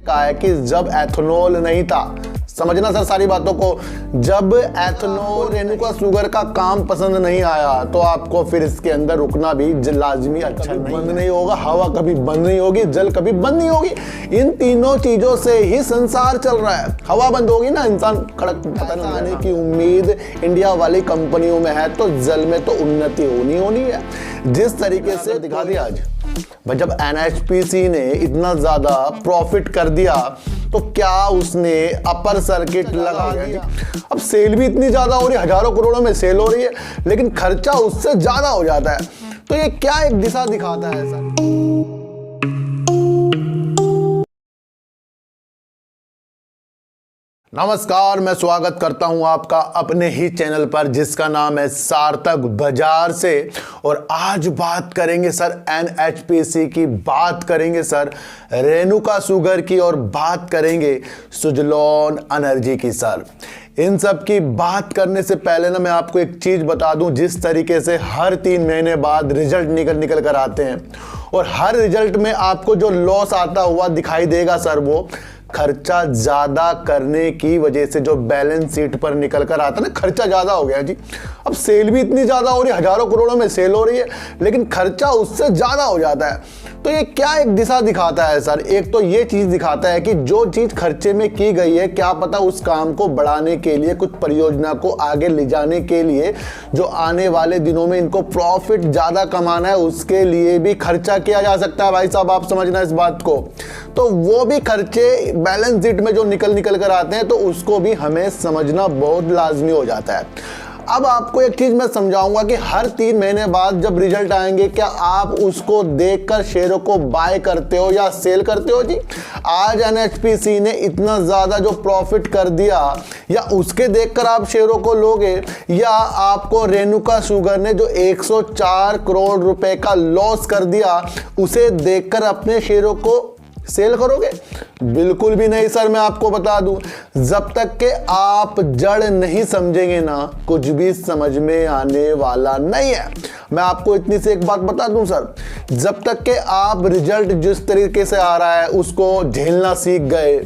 कहा है कि जब एथेनॉल नहीं था, समझना सर सारी बातों को, जब एथेनॉल रेणुका शुगर का काम पसंद नहीं आया तो आपको फिर इसके अंदर रुकना भी लाजमी अच्छा नहीं, बंद नहीं होगा, हवा कभी बंद नहीं होगी, जल कभी बंद नहीं होगी। इन तीनों चीजों से ही संसार चल रहा है। हवा बंद होगी ना, इंसान कड़क पता नहीं आने की उम्मीद इंडिया वाली कंपनियों में है, तो जल में तो उन्नति होनी है। जिस तरीके से दिखा दिया आज भाई, जब एनएचपीसी ने इतना ज्यादा प्रॉफिट कर दिया तो क्या उसने अपर सर्किट लगा दिया। अब सेल भी इतनी ज्यादा हो रही है, हजारों करोड़ों में सेल हो रही है, लेकिन खर्चा उससे ज्यादा हो जाता है। तो ये क्या एक दिशा दिखाता है सर। नमस्कार, मैं स्वागत करता हूं आपका अपने ही चैनल पर जिसका नाम है सार्थक बाजार से। और आज बात करेंगे सर एनएचपीसी की, बात करेंगे सर रेणुका शुगर की, और बात करेंगे सुजलॉन एनर्जी की। सर इन सब की बात करने से पहले ना मैं आपको एक चीज बता दूं, जिस तरीके से हर 3 महीने बाद रिजल्ट निकल कर आते हैं और हर रिजल्ट में आपको जो लॉस आता हुआ दिखाई देगा सर, वो खर्चा ज्यादा करने की वजह से जो बैलेंस शीट पर निकल कर आता है ना, खर्चा ज्यादा हो गया जी। अब सेल भी इतनी ज्यादा हो रही है, हजारों करोड़ों में सेल हो रही है, लेकिन खर्चा उससे ज्यादा हो जाता है। तो ये क्या एक दिशा दिखाता है सर। एक तो ये चीज दिखाता है कि जो चीज खर्चे में की गई है, क्या पता उस काम को बढ़ाने के लिए, कुछ परियोजना को आगे ले जाने के लिए, जो आने वाले दिनों में इनको प्रॉफिट ज्यादा कमाना है, उसके लिए भी खर्चा किया जा सकता है। भाई साहब आप समझना इस बात को। तो वो भी खर्चे बैलेंस शीट में जो निकल कर आते हैं, तो उसको भी हमें समझना बहुत लाजमी हो जाता है। अब आपको एक चीज मैं समझाऊंगा कि हर 3 महीने बाद जब रिजल्ट आएंगे, क्या आप उसको देखकर शेयरों को बाय करते हो या सेल करते हो जी। आज एनएचपीसी ने इतना ज्यादा जो प्रॉफिट कर दिया, या उसके देखकर आप शेयरों को लोगे, या आपको रेणुका शुगर ने जो 104 करोड़ रुपए का लॉस कर दिया, उसे देखकर अपने शेयरों को सेल करोगे? बिल्कुल भी नहीं सर। मैं आपको बता दूं, जब तक के आप जड़ नहीं समझेंगे ना, कुछ भी समझ में आने वाला नहीं है। मैं आपको इतनी सी एक बात बता दूं सर, जब तक के आप रिजल्ट जिस तरीके से आ रहा है उसको झेलना सीख गए,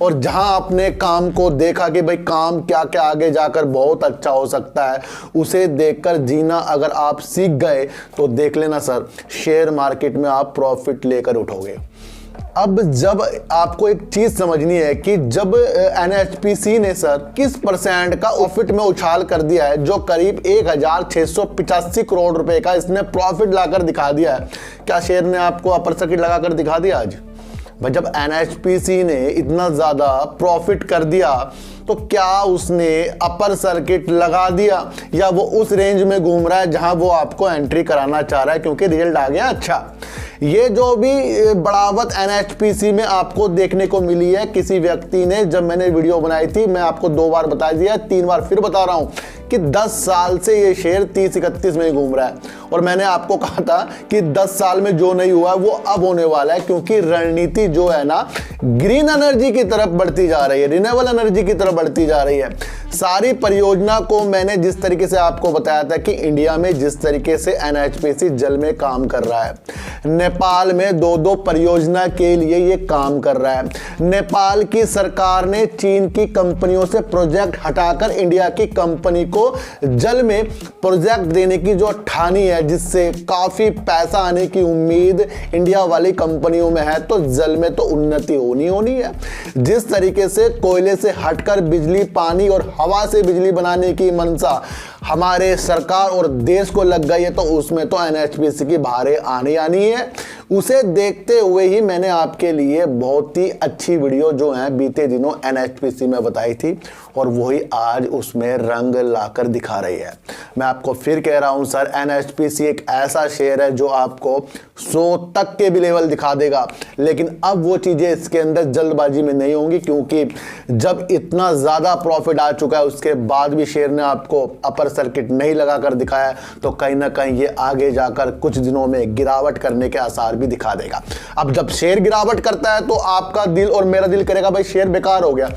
और जहां आपने काम को देखा कि भाई काम क्या क्या आगे जाकर बहुत अच्छा हो सकता है, उसे देखकर जीना अगर आप सीख गए, तो देख लेना सर शेयर मार्केट में आप प्रॉफिट लेकर उठोगे। अब जब आपको एक चीज समझनी है कि जब एनएचपीसी ने सर किस % का प्रॉफिट में उछाल कर दिया है, जो करीब 1685 करोड़ रुपए का इसने प्रॉफिट लाकर दिखा दिया है, क्या शेयर ने आपको अपर सर्किट लगाकर दिखा दिया आज? भाई जब एनएचपीसी ने इतना ज्यादा प्रॉफिट कर दिया, तो क्या उसने अपर सर्किट लगा दिया, या वो उस रेंज में घूम रहा है जहां वो आपको एंट्री कराना चाह रहा है क्योंकि रिजल्ट आ गया अच्छा। ये जो भी बढ़ावत एनएचपीसी में आपको देखने को मिली है, किसी व्यक्ति ने, जब मैंने वीडियो बनाई थी, मैं आपको 2 बार बता दिया, 3 बार फिर बता रहा हूं कि 10 साल से ये शेयर 30-31 में घूम रहा है। और मैंने आपको कहा था कि 10 साल में जो नहीं हुआ वो अब होने वाला है, क्योंकि रणनीति जो है ना ग्रीन एनर्जी की तरफ बढ़ती जा रही है, रिन्यूएबल एनर्जी की तरफ बढ़ती जा रही है। सारी परियोजना को मैंने जिस तरीके से आपको बताया था कि इंडिया में जिस तरीके से एनएचपीसी जल में काम कर रहा है, नेपाल में 2-2 परियोजना के लिए ये काम कर रहा है। नेपाल की सरकार ने चीन की कंपनियों से प्रोजेक्ट हटाकर इंडिया की कंपनी को जल में प्रोजेक्ट देने की जो ठानी है, जिससे काफी पैसा आने की उम्मीद इंडिया वाली कंपनियों में है, तो जल में तो उन्नति होनी है। जिस तरीके से कोयले से हटकर बिजली, पानी और हवा से बिजली बनाने की मंशा हमारे सरकार और देश को लग गई है, तो उसमें तो एनएचपीसी की बाहर आनी है। उसे देखते हुए ही मैंने आपके लिए बहुत ही अच्छी वीडियो जो है बीते दिनों एनएचपीसी में बताई थी, और वही आज उसमें रंग लाकर दिखा रही है। मैं आपको फिर कह रहा हूं सर, एनएचपीसी एक ऐसा शेयर है जो आपको 100 तक के भी लेवल दिखा देगा, लेकिन अब वो चीजें इसके अंदर जल्दबाजी में नहीं होंगी, क्योंकि जब इतना ज्यादा प्रॉफिट आ चुका है उसके बाद भी शेयर ने आपको अपर सर्किट नहीं लगाकर दिखाया, तो कहीं ना कहीं ये आगे जाकर कुछ दिनों में गिरावट करने के आसार भी दिखा देगा। अब जब शेयर गिरावट करता है तो आपका दिल और मेरा दिल करेगा भाई शेयर बेकार हो गया,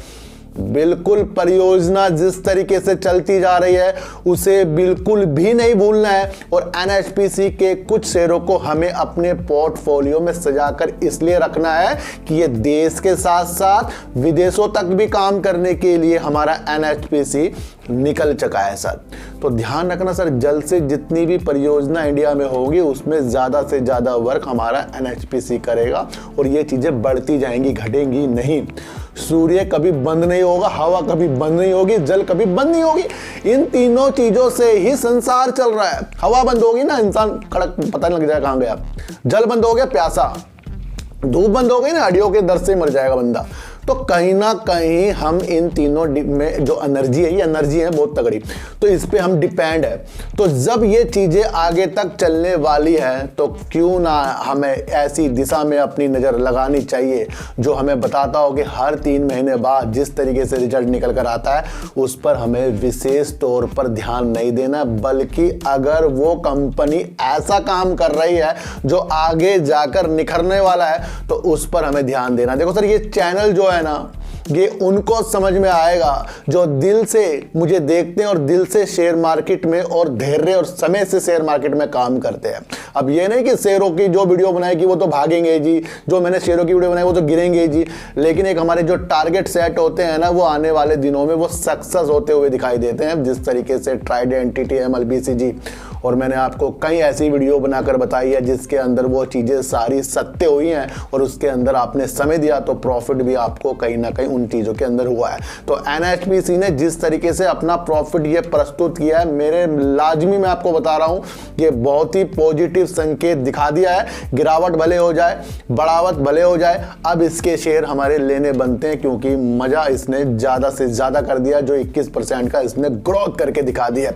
बिल्कुल परियोजना जिस तरीके से चलती जा रही है उसे बिल्कुल भी नहीं भूलना है। और एनएचपीसी के कुछ शेयरों को हमें अपने पोर्टफोलियो में सजाकर इसलिए रखना है कि ये देश के साथ साथ विदेशों तक भी काम करने के लिए हमारा एनएचपीसी निकल चुका है सर। तो ध्यान रखना सर, जल्द से जितनी भी परियोजना इंडिया में होगी उसमें ज़्यादा से ज़्यादा वर्क हमारा एनएचपीसी करेगा और ये चीज़ें बढ़ती जाएंगी, घटेंगी नहीं। सूर्य कभी बंद नहीं होगा, हवा कभी बंद नहीं होगी, जल कभी बंद नहीं होगी। इन तीनों चीज़ों से ही संसार चल रहा है। हवा बंद होगी ना, इंसान खड़क पता नहीं लग जाएगा कहाँ गया। जल बंद हो गया, प्यासा। धूप बंद हो गई ना, हड्डियों के दर्द से मर जाएगा बंदा। तो कहीं ना कहीं हम इन तीनों में जो एनर्जी है, ये एनर्जी है बहुत तगड़ी, तो इस पे हम डिपेंड है। तो जब ये चीज़ें आगे तक चलने वाली है तो क्यों ना हमें ऐसी दिशा में अपनी नज़र लगानी चाहिए जो हमें बताता हो कि हर 3 महीने बाद जिस तरीके से रिजल्ट निकल कर आता है उस पर हमें विशेष तौर पर ध्यान नहीं देना, बल्कि अगर वो कंपनी ऐसा काम कर रही है जो आगे जाकर निखरने वाला है तो उस पर हमें ध्यान देना। देखो सर, ये चैनल जो है ना, ये उनको समझ में आएगा जो दिल से मुझे देखते हैं और दिल से शेयर मार्केट में और धैर्य और समय से शेयर मार्केट में काम करते हैं। अब ये नहीं कि शेयरों की जो वीडियो बनाएगी वो तो भागेंगे जी, जो मैंने शेयरों की वीडियो बनाई वो तो गिरेंगे जी, लेकिन एक हमारे जो टारगेट सेट होते हैं ना, वो आने वाले दिनों में वो सक्सेस होते हुए दिखाई देते हैं। जिस तरीके से ट्राइडेंट, टीटीएम, बीसीजी, और मैंने आपको कई ऐसी वीडियो बनाकर बताई है जिसके अंदर वो चीज़ें सारी सत्य हुई हैं और उसके अंदर आपने समय दिया तो प्रॉफिट भी आपको कहीं ना कहीं उन चीज़ों के अंदर हुआ है। तो एनएचपीसी ने जिस तरीके से अपना प्रॉफिट ये प्रस्तुत किया है, मेरे लाजमी मैं आपको बता रहा हूँ, ये बहुत ही पॉजिटिव संकेत दिखा दिया है। गिरावट भले हो जाए, बढ़ावट भले हो जाए, अब इसके शेयर हमारे लेने बनते हैं क्योंकि मज़ा इसने ज़्यादा से ज़्यादा कर दिया, जो 21% का इसने ग्रोथ करके दिखा दिया।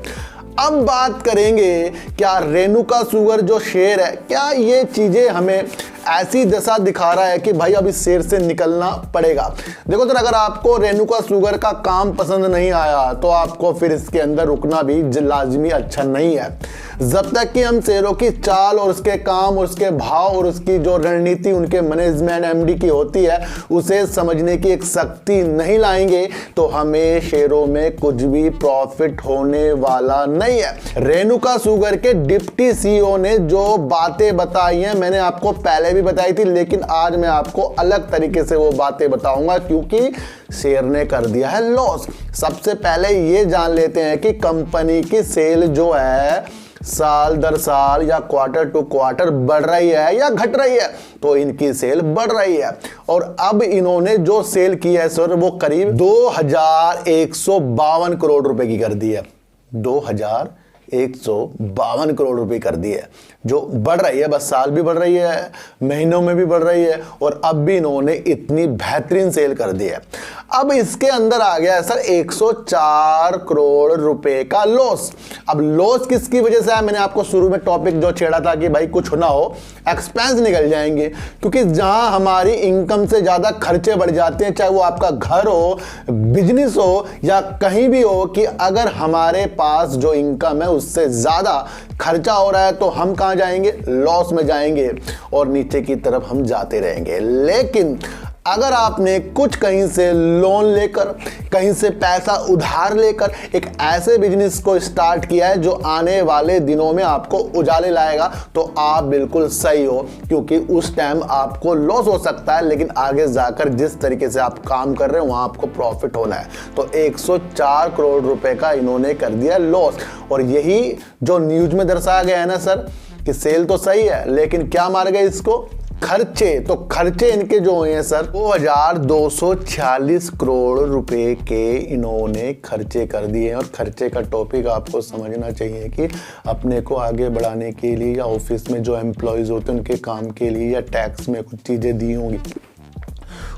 अब बात करेंगे क्या रेणुका शुगर जो शेयर है, क्या ये चीजें हमें ऐसी दशा दिखा रहा है कि भाई अब इस शेयर से निकलना पड़ेगा। देखो सर, अगर आपको रेणुका शुगर का काम पसंद नहीं आया तो आपको फिर इसके अंदर रुकना भी लाजमी अच्छा नहीं है। जब तक कि हम शेयरों की चाल और उसके काम और उसके भाव और उसकी जो रणनीति उनके मैनेजमेंट एमडी की होती है उसे समझने की एक शक्ति नहीं लाएंगे तो हमें शेयरों में कुछ भी प्रॉफिट होने वाला नहीं है। रेणुका शुगर के डिप्टी सीईओ ने जो बातें बताई हैं मैंने आपको पहले भी बताई थी, लेकिन आज मैं आपको अलग तरीके से वो बातें बताऊंगा क्योंकि शेयर ने कर दिया है लॉस। सबसे पहले ये जान लेते हैं कि कंपनी की सेल जो है साल दर साल या क्वार्टर टू क्वार्टर बढ़ रही है या घट रही है। तो इनकी सेल बढ़ रही है और अब इन्होंने जो सेल की है सर वो करीब 2152 करोड़ रुपए की कर दी है। 2152 करोड़ रुपए कर दी है, जो बढ़ रही है, बस साल भी बढ़ रही है, महीनों में भी बढ़ रही है और अब भी इन्होंने इतनी बेहतरीन सेल कर दी है। अब इसके अंदर आ गया है सर 104 करोड़ रुपए का लॉस। अब लॉस किसकी वजह से है? मैंने आपको शुरू में टॉपिक जो छेड़ा था कि भाई कुछ ना हो, एक्सपेंस निकल जाएंगे, क्योंकि जहां हमारी इनकम से ज्यादा खर्चे बढ़ जाते हैं, चाहे वो आपका घर हो, बिजनेस हो या कहीं भी हो, कि अगर हमारे पास जो इनकम है उससे ज्यादा खर्चा हो रहा है तो हम कहां जाएंगे? लॉस में जाएंगे और नीचे की तरफ हम जाते रहेंगे। लेकिन अगर आपने कुछ कहीं से लोन लेकर, कहीं से पैसा उधार लेकर एक ऐसे बिजनेस को स्टार्ट किया है जो आने वाले दिनों में आपको उजाले लाएगा, तो आप बिल्कुल सही हो, क्योंकि उस टाइम आपको लॉस हो सकता है लेकिन आगे जाकर जिस तरीके से आप काम कर रहे हैं वहां आपको प्रॉफिट होना है। तो 104 करोड़ रुपए का इन्होंने कर दिया लॉस। और यही जो न्यूज में दर्शाया गया है ना सर, कि सेल तो सही है लेकिन क्या मार गए इसको? खर्चे। तो खर्चे इनके जो हुए हैं सर 2246 करोड़ रुपए के इन्होंने खर्चे कर दिए हैं। और खर्चे का टॉपिक आपको समझना चाहिए कि अपने को आगे बढ़ाने के लिए या ऑफिस में जो एम्प्लॉयज होते हैं उनके काम के लिए या टैक्स में कुछ चीज़ें दी होंगी,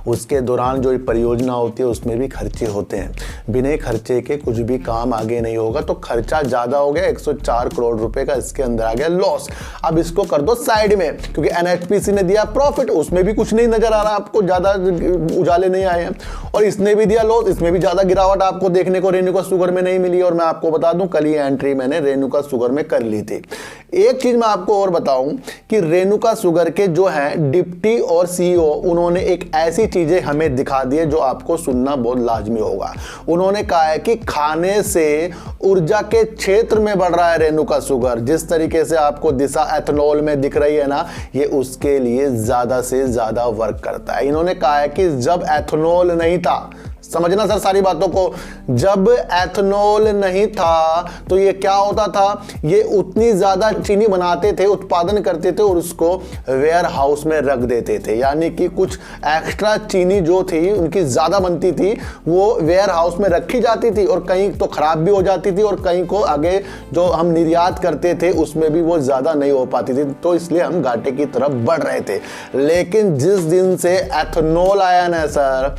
उसके दौरान जो परियोजना होती है उसमें भी खर्चे होते हैं। बिना खर्चे के कुछ भी काम आगे नहीं होगा। तो खर्चा ज़्यादा हो गया, 104 करोड़ रुपए का इसके अंदर आ गया लॉस। अब इसको कर दो साइड में, क्योंकि एनएचपीसी ने दिया प्रॉफिट, उसमें भी कुछ नहीं नजर आ रहा आपको, ज़्यादा उजाले नहीं आए हैं। और इसने भी दिया लॉस, इसमें भी ज़्यादा गिरावट आपको देखने को रेणुका शुगर में नहीं मिली। और मैं आपको बता दूं, कल ही एंट्री मैंने रेणुका शुगर में कर ली थी। एक चीज़ मैं आपको और बताऊं कि रेणुका शुगर के जो है डिप्टी और सीईओ, उन्होंने एक ऐसी चीजें हमें दिखा दी है जो आपको सुनना बहुत लाजमी होगा। उन्होंने कहा है कि खाने से ऊर्जा के क्षेत्र में बढ़ रहा है रेणुका शुगर। जिस तरीके से आपको दिशा एथेनॉल में दिख रही है ना, ये उसके लिए ज्यादा से ज्यादा वर्क करता है। इन्होंने कहा है कि जब एथेनॉल नहीं था, समझना सर सारी बातों को, जब एथेनॉल नहीं था तो ये क्या होता था, ये उतनी ज्यादा चीनी बनाते थे, उत्पादन करते थे और उसको वेयर हाउस में रख देते थे। यानी कि कुछ एक्स्ट्रा चीनी जो थी उनकी ज्यादा बनती थी, वो वेयर हाउस में रखी जाती थी और कहीं तो खराब भी हो जाती थी और कहीं को आगे जो हम निर्यात करते थे उसमें भी वो ज्यादा नहीं हो पाती थी, तो इसलिए हम घाटे की तरफ बढ़ रहे थे। लेकिन जिस दिन से एथेनॉल आया ना सर,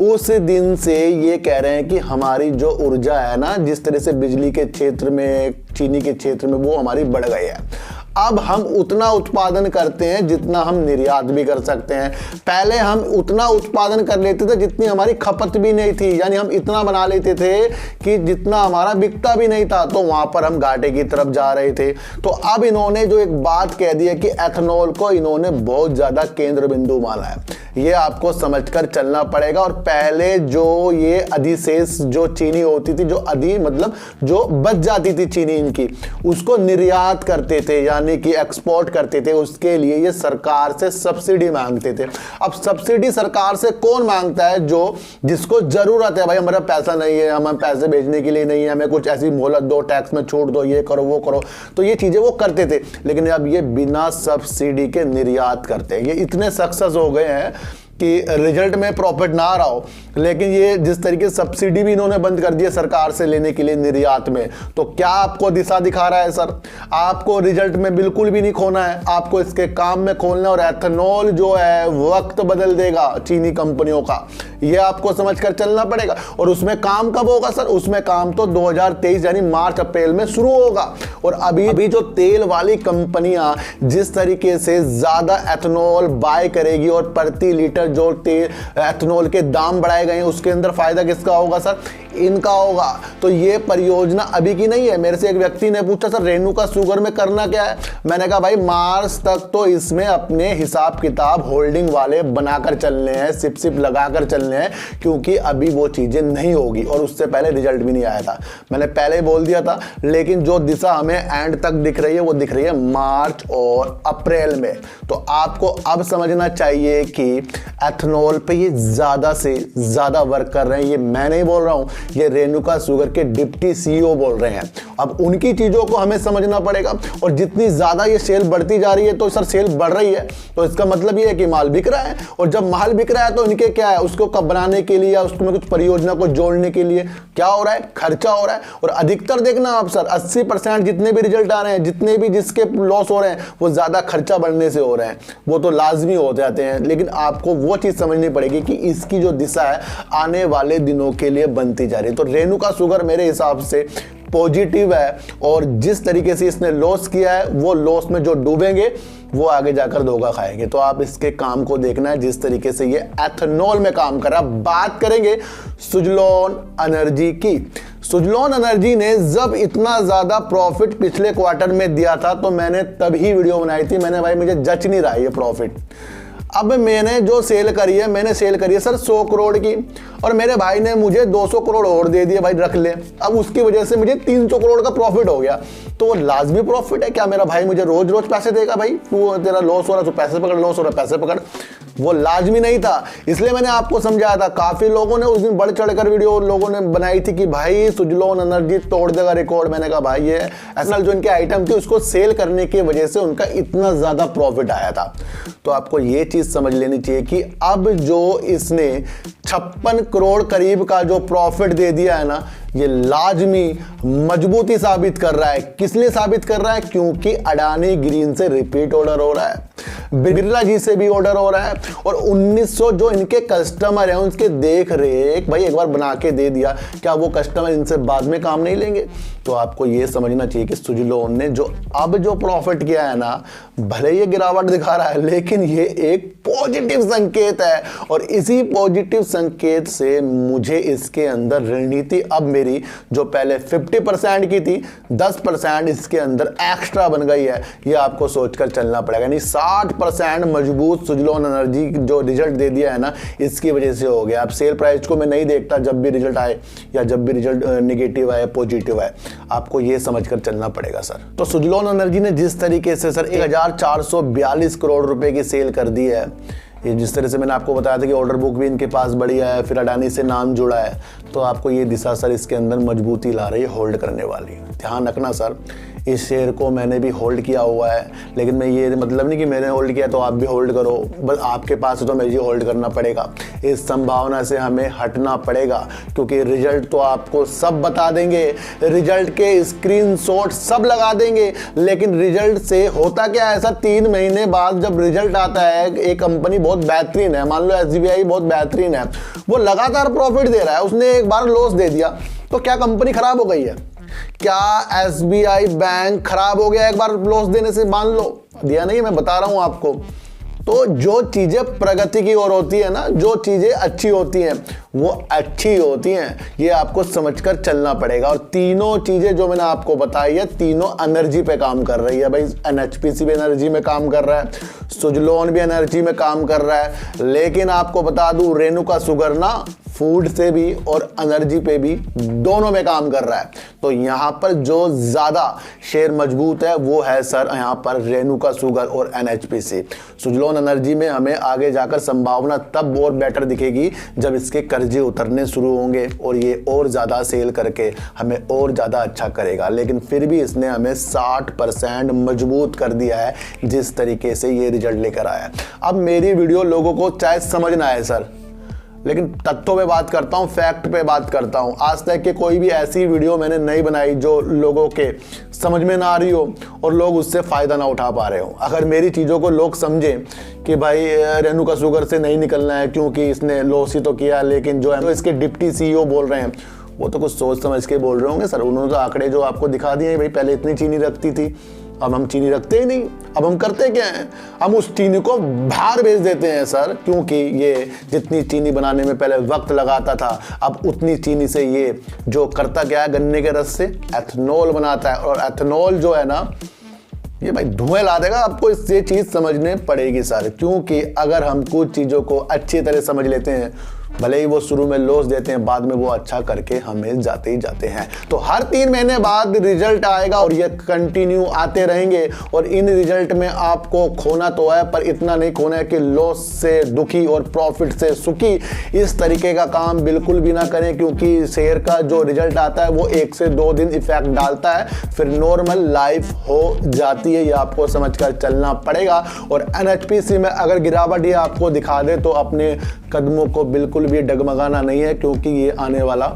उस दिन से ये कह रहे हैं कि हमारी जो ऊर्जा है ना, जिस तरह से बिजली के क्षेत्र में, चीनी के क्षेत्र में, वो हमारी बढ़ गई है। अब हम उतना उत्पादन करते हैं जितना हम निर्यात भी कर सकते हैं। पहले हम उतना उत्पादन कर लेते थे जितनी हमारी खपत भी नहीं थी, यानी हम इतना बना लेते थे कि जितना हमारा बिकता भी नहीं था, तो वहां पर हम घाटे की तरफ जा रहे थे। तो अब इन्होंने जो एक बात कह दी है कि एथेनॉल को इन्होंने बहुत ज्यादा केंद्र बिंदु माना है, ये आपको समझकर चलना पड़ेगा। और पहले जो ये अधिशेष जो चीनी होती थी, जो मतलब जो बच जाती थी चीनी इनकी, उसको निर्यात करते थे, यानी कि एक्सपोर्ट करते थे। उसके लिए ये सरकार से सब्सिडी मांगते थे। अब सब्सिडी सरकार से कौन मांगता है? जो जिसको जरूरत है, भाई हमारा पैसा नहीं है, हमें पैसे भेजने के लिए नहीं है, हमें कुछ ऐसी मोहलत दो, टैक्स में छूट दो, ये करो वो करो, तो ये चीजें वो करते थे। लेकिन अब ये बिना सब्सिडी के निर्यात करते हैं। ये इतने सक्सेस हो गए हैं कि रिजल्ट में प्रॉफिट ना आ रहा हो, लेकिन ये जिस तरीके से सब्सिडी भी इन्होंने बंद कर दी है सरकार से लेने के लिए निर्यात में, तो क्या आपको दिशा दिखा रहा है सर? आपको रिजल्ट में बिल्कुल भी नहीं खोना है, आपको इसके काम में खोलना है। और एथेनॉल जो है वक्त बदल देगा चीनी कंपनियों का, ये आपको समझकर चलना पड़ेगा। और उसमें काम कब होगा सर? उसमें काम तो 2023 यानी मार्च अप्रैल में शुरू होगा। और अभी जो तेल वाली कंपनियां जिस तरीके से ज्यादा एथेनॉल बाय करेगी और प्रति लीटर जो तेल एथेनॉल के दाम बढ़ाए गए हैं, उसके अंदर फायदा किसका होगा सर? इनका होगा। तो ये परियोजना अभी की नहीं है। मेरे से एक व्यक्ति ने पूछा सर रेणुका शुगर में करना क्या है? मैंने कहा भाई मार्च तक तो इसमें अपने हिसाब किताब होल्डिंग वाले बनाकर चलने हैं, सिप लगाकर चलने हैं, क्योंकि अभी वो चीजें नहीं होगी और उससे पहले रिजल्ट भी नहीं आया था, मैंने पहले ही बोल दिया था। लेकिन जो दिशा हमें एंड तक दिख रही है वो दिख रही है मार्च और अप्रैल में। तो आपको अब समझना चाहिए कि एथेनॉल पे ये ज्यादा से ज्यादा वर्क कर रहे हैं। ये मैं नहीं बोल रहा हूं, ये रेणुका शुगर के डिप्टी सीईओ बोल रहे हैं। अब उनकी चीजों को हमें समझना पड़ेगा। और जितनी ज्यादा ये सेल बढ़ती जा रही है, तो सर सेल बढ़ रही है तो इसका मतलब ये है कि माल बिक रहा है। और जब माल बिक रहा है तो इनके क्या है, उसको कब बनाने के लिए या उसमें कुछ परियोजना को जोड़ने के लिए क्या हो रहा है? खर्चा हो रहा है। और अधिकतर देखना आप सर 80% जितने भी रिजल्ट आ रहे हैं, जितने भी जिसके लॉस हो रहे हैं, वो ज्यादा खर्चा बढ़ने से हो रहे हैं। वो तो लाजमी हो जाते हैं, लेकिन आपको वो चीज समझनी पड़ेगी कि इसकी जो दिशा है आने वाले दिनों के लिए बनती जा रही है। तो रेणुका शुगर मेरे हिसाब से पॉजिटिव है। और जिस तरीके से इसने लॉस किया है, वो लॉस में जो डूबेंगे वो आगे जाकर धोखा खाएंगे। तो आप इसके काम को देखना है जिस तरीके से ये एथेनॉल में काम कर रहा है। बात करेंगे सुजलॉन एनर्जी की। सुजलॉन एनर्जी ने जब इतना ज्यादा प्रॉफिट पिछले क्वार्टर में दिया था तो मैंने तभी वीडियो बनाई थी। मैंने भाई मुझे जच नहीं रहा ये प्रॉफिट। अब मैंने जो सेल करी है, मैंने सेल करी है सर 100 करोड़ की, और मेरे भाई ने मुझे 200 करोड़ और दे दिए, भाई रख ले। अब उसकी वजह से मुझे 300 करोड़ का प्रॉफिट हो गया। तो वो लाजमी प्रॉफिट है क्या? मेरा भाई मुझे रोज रोज पैसे देगा? भाई तू तेरा लॉस हो रहा तो पैसे पकड़, लॉस हो रहा पैसे पकड़। वो लाजमी नहीं था, इसलिए मैंने आपको समझाया था। काफी लोगों ने उस दिन बढ़ चढ़कर वीडियो लोगों ने बनाई थी कि भाई सुजलॉन एनर्जी तोड़ देगा रिकॉर्ड। मैंने कहा भाई ये असल जो इनके आइटम थी उसको सेल करने की वजह से उनका इतना ज्यादा प्रॉफिट आया था। तो आपको ये चीज समझ लेनी चाहिए कि अब जो इसने 56 करोड़ करीब का जो प्रॉफिट दे दिया है ना, ये लाजमी मजबूती साबित कर रहा है। किस लिए साबित कर रहा है? क्योंकि अडानी ग्रीन से रिपीट ऑर्डर हो रहा है, बिरला जी से भी ऑर्डर हो रहा है, और 1900 जो इनके कस्टमर हैं उनके देख रेख भाई एक बार बना के दे दिया, क्या वो कस्टमर इनसे बाद में काम नहीं लेंगे? तो आपको ये समझना चाहिए कि सुजलॉन ने जो अब जो प्रॉफिट किया है ना, भले ये गिरावट दिखा रहा है लेकिन ये एक पॉजिटिव संकेत है। और इसी पॉजिटिव संकेत से मुझे इसके अंदर रणनीति अब मेरी जो पहले 50% की थी 10% इसके अंदर एक्स्ट्रा बन गई है। ये आपको सोचकर चलना पड़ेगा। यानी 60% मजबूत सुजलॉन एनर्जी जो रिजल्ट दे दिया है ना, इसकी वजह से हो गया। अब सेल प्राइस को मैं नहीं देखता जब भी रिजल्ट आए या जब भी रिजल्ट नेगेटिव आए पॉजिटिव आए, आपको ये समझकर चलना पड़ेगा सर। तो सुजलॉन एनर्जी ने जिस तरीके से सर 1442 करोड़ रुपए की सेल कर दी है, ये जिस तरह से मैंने आपको बताया था कि ऑर्डर बुक भी इनके पास बढ़िया है, फिर अडानी से नाम जुड़ा है, तो आपको ये दिशा सर इसके अंदर मजबूती ला रही है, होल्ड करने वाली है। ध्यान रखना सर, इस शेयर को मैंने भी होल्ड किया हुआ है, लेकिन मैं ये मतलब नहीं कि मैंने होल्ड किया तो आप भी होल्ड करो, बस आपके पास है तो मुझे होल्ड करना पड़ेगा। इस संभावना से हमें हटना पड़ेगा, क्योंकि रिजल्ट तो आपको सब बता देंगे, रिजल्ट के स्क्रीनशॉट सब लगा देंगे, लेकिन रिजल्ट से होता क्या है सर, 3 महीने बाद जब रिजल्ट आता है, एक कंपनी बहुत बेहतरीन है, मान लो SBI बहुत बेहतरीन है, वो लगातार प्रॉफिट दे रहा है, उसने एक बार लॉस दे दिया, तो क्या कंपनी खराब हो गई है? क्या SBI बैंक खराब हो गया एक बार लॉस देने से? मान लो दिया नहीं, मैं बता रहा हूं आपको। तो जो चीजें प्रगति की ओर होती है ना, जो चीजें अच्छी होती हैं वो अच्छी होती हैं, ये आपको समझकर चलना पड़ेगा। और तीनों चीजें जो मैंने आपको बताई है, तीनों एनर्जी पे काम कर रही है भाई। NHPC भी एनर्जी में काम कर रहा है, सुजलॉन भी एनर्जी में काम कर रहा है, लेकिन आपको बता दूं रेणुका शुगर ना फूड से भी और एनर्जी पे भी दोनों में काम कर रहा है। तो यहां पर जो ज्यादा शेयर मजबूत है वो है सर यहां पर रेणुका शुगर और NHPC। सुजलॉन एनर्जी में हमें आगे जाकर संभावना तब और बेटर दिखेगी जब इसके कर्जे उतरने शुरू होंगे और ये और ज्यादा सेल करके हमें और ज्यादा अच्छा करेगा। लेकिन फिर भी इसने हमें 60% मजबूत कर दिया है जिस तरीके से ये रिजल्ट लेकर आया है। अब मेरी वीडियो लोगों को चाहे समझना है सर, लेकिन तथ्यों पे बात करता हूं, फैक्ट पे बात करता हूं। आज तक के कोई भी ऐसी वीडियो मैंने नहीं बनाई जो लोगों के समझ में ना आ रही हो और लोग उससे फायदा ना उठा पा रहे हो। अगर मेरी चीज़ों को लोग समझें कि भाई रेणुका शुगर से नहीं निकलना है क्योंकि इसने लॉस ही तो किया, लेकिन जो है तो इसके डिप्टी CEO बोल रहे हैं वो तो कुछ सोच समझ के बोल रहे होंगे सर। उन्होंने तो आंकड़े जो आपको दिखा दिए भाई, पहले इतनी चीनी रखती थी, अब हम चीनी रखते ही नहीं। अब हम करते क्या हैं, हम उस चीनी को बाहर भेज देते हैं सर, क्योंकि ये जितनी चीनी बनाने में पहले वक्त लगाता था, अब उतनी चीनी से ये जो करता क्या है, गन्ने के रस से एथनॉल बनाता है। और एथनॉल जो है ना, ये भाई धुएं ला देगा। आपको इससे चीज समझने पड़ेगी सर, क्योंकि अगर हम कुछ चीजों को अच्छी तरह समझ लेते हैं, भले ही वो शुरू में लॉस देते हैं, बाद में वो अच्छा करके हमें जाते ही जाते हैं। तो हर 3 महीने बाद रिजल्ट आएगा और ये कंटिन्यू आते रहेंगे। और इन रिजल्ट में आपको खोना तो है, पर इतना नहीं खोना है कि लॉस से दुखी और प्रॉफिट से सुखी। इस तरीके का काम बिल्कुल भी ना करें, क्योंकि शेयर का जो रिजल्ट आता है वो 1 से 2 दिन इफेक्ट डालता है, फिर नॉर्मल लाइफ हो जाती है। ये आपको समझकर चलना पड़ेगा। और NHPC में अगर गिरावट ये आपको दिखा दे तो अपने कदमों को बिल्कुल भी डगमगाना नहीं है, क्योंकि ये आने वाला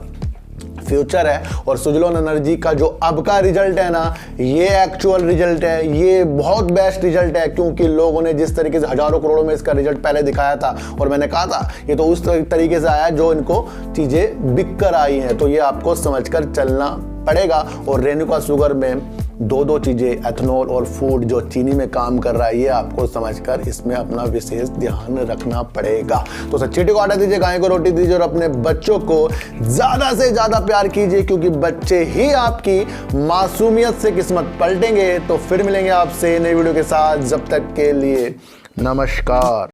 फ्यूचर है। और सुजलॉन एनर्जी का जो अब का रिजल्ट है ना, ये एक्चुअल रिजल्ट है, ये बहुत बेस्ट रिजल्ट है, क्योंकि लोगों ने जिस तरीके से हजारों करोड़ों में इसका रिजल्ट पहले दिखाया था, और मैंने कहा था ये तो उस तरीके से आया जो इनको चीजें बिक कर आई हैं। तो ये आपको समझकर चलना पड़ेगा। और रेणुका शुगर में दो चीजें, एथनॉल और फूड जो चीनी में काम कर रहा है, ये आपको समझकर इसमें अपना विशेष ध्यान रखना पड़ेगा। तो सच्ची को आटा दीजिए, गाय को रोटी दीजिए और अपने बच्चों को ज्यादा से ज्यादा प्यार कीजिए, क्योंकि बच्चे ही आपकी मासूमियत से किस्मत पलटेंगे। तो फिर मिलेंगे आपसे नई वीडियो के साथ, जब तक के लिए नमस्कार।